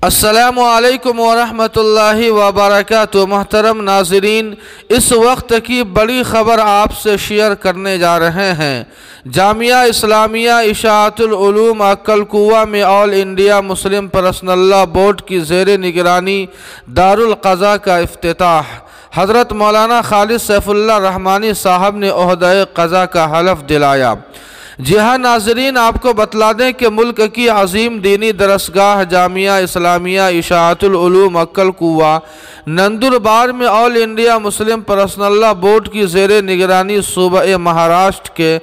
السلام علیکم ورحمۃ اللہ وبرکاتہ۔ محترم ناظرین، اس وقت کی بڑی خبر آپ سے شیئر کرنے جا رہے ہیں۔ جامعہ اسلامیہ اشاعت العلوم عقل کوہ میں all India Muslim personal law board کی زیر نگرانی دارالقضاء کا افتتاح۔ حضرت مولانا خالد سیف اللہ رحمانی صاحب نے عہدہ قضاء کا حلف دلایا۔ جی ہاں ناظرین، آپ کو بتلا دیں کہ ملک کی عظیم دینی درسگاہ جامعہ اسلامیہ اشاعت العلوم عقل کوہ نندربار میں all India Muslim personal law board کی زیر نگرانی صوبہ مہاراشٹر کے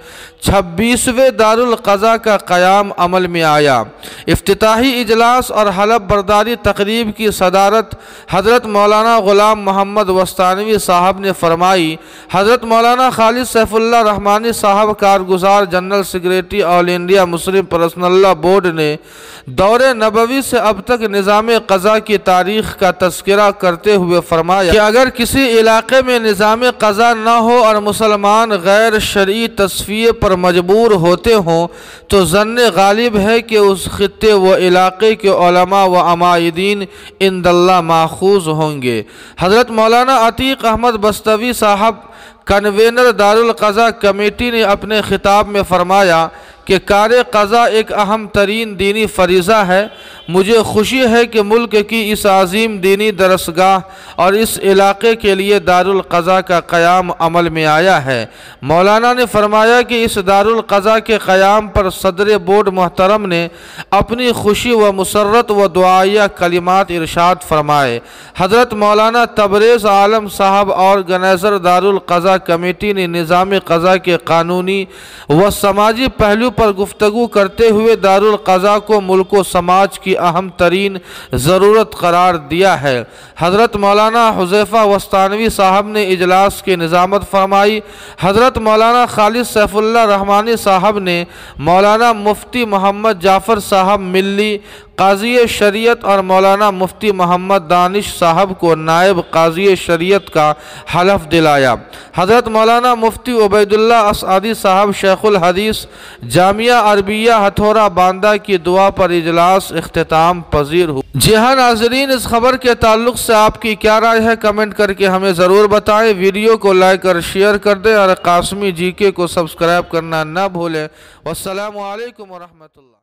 26ویں دارالقضاء کا قیام عمل میں آیا۔ افتتاحی اجلاس اور حلف برداری تقریب کی صدارت حضرت مولانا غلام محمد وستانوی صاحب نے فرمائی۔ حضرت مولانا خالد سیف اللہ رحمانی صاحب کارگزار general secretary all India Muslim personal law board نے دور نبوی سے اب تک نظام قضاء کی تاریخ کا تذکرہ کرتے ہوئے فرمایا کہ اگر کسی علاقے میں نظام قضاء نہ ہو اور مسلمان غیر شرعی تصفیے پر مجبور ہوتے ہوں تو ظن غالب ہے کہ اس خطے و علاقے کے علماء و عمائدین عند اللہ ماخوذ ہوں گے۔ حضرت مولانا عتیق احمد بستوی صاحب کنوینر دارالقضاء کمیٹی نے اپنے خطاب میں فرمایا کہ کار قضاء ایک اہم ترین دینی فریضہ ہے۔ مجھے خوشی ہے کہ ملک کی اس عظیم دینی درسگاہ اور اس علاقے کے لیے دارالقضاء کا قیام عمل میں آیا ہے۔ مولانا نے فرمایا کہ اس دارالقضاء کے قیام پر صدر بورڈ محترم نے اپنی خوشی و مسرت و دعائیہ کلمات ارشاد فرمائے۔ حضرت مولانا تبریز عالم صاحب آرگنائزر دارالقضاء کمیٹی نے نظام قضاء کے قانونی و سماجی پہلو پر گفتگو کرتے ہوئے دارالقضاء کو ملک و سماج کی اہم ترین ضرورت قرار دیا ہے۔ حضرت مولانا حذیفہ وستانوی صاحب نے اجلاس کی نظامت فرمائی۔ حضرت مولانا خالد سیف اللہ رحمانی صاحب نے مولانا مفتی محمد جعفر صاحب ملی قاضی شریعت اور مولانا مفتی محمد دانش صاحب کو نائب قاضی شریعت کا حلف دلایا۔ حضرت مولانا مفتی عبید اللہ اسعدی صاحب شیخ الحدیث جامعہ عربیہ ہتھورا باندہ کی دعا پر اجلاس اختتام پذیر ہو۔ جی ہاں ناظرین، اس خبر کے تعلق سے آپ کی کیا رائے ہے کمنٹ کر کے ہمیں ضرور بتائیں۔ ویڈیو کو لائک اور شیئر کر دیں اور قاسمی جی کے کو سبسکرائب کرنا نہ بھولیں۔ والسلام علیکم ورحمۃ اللہ۔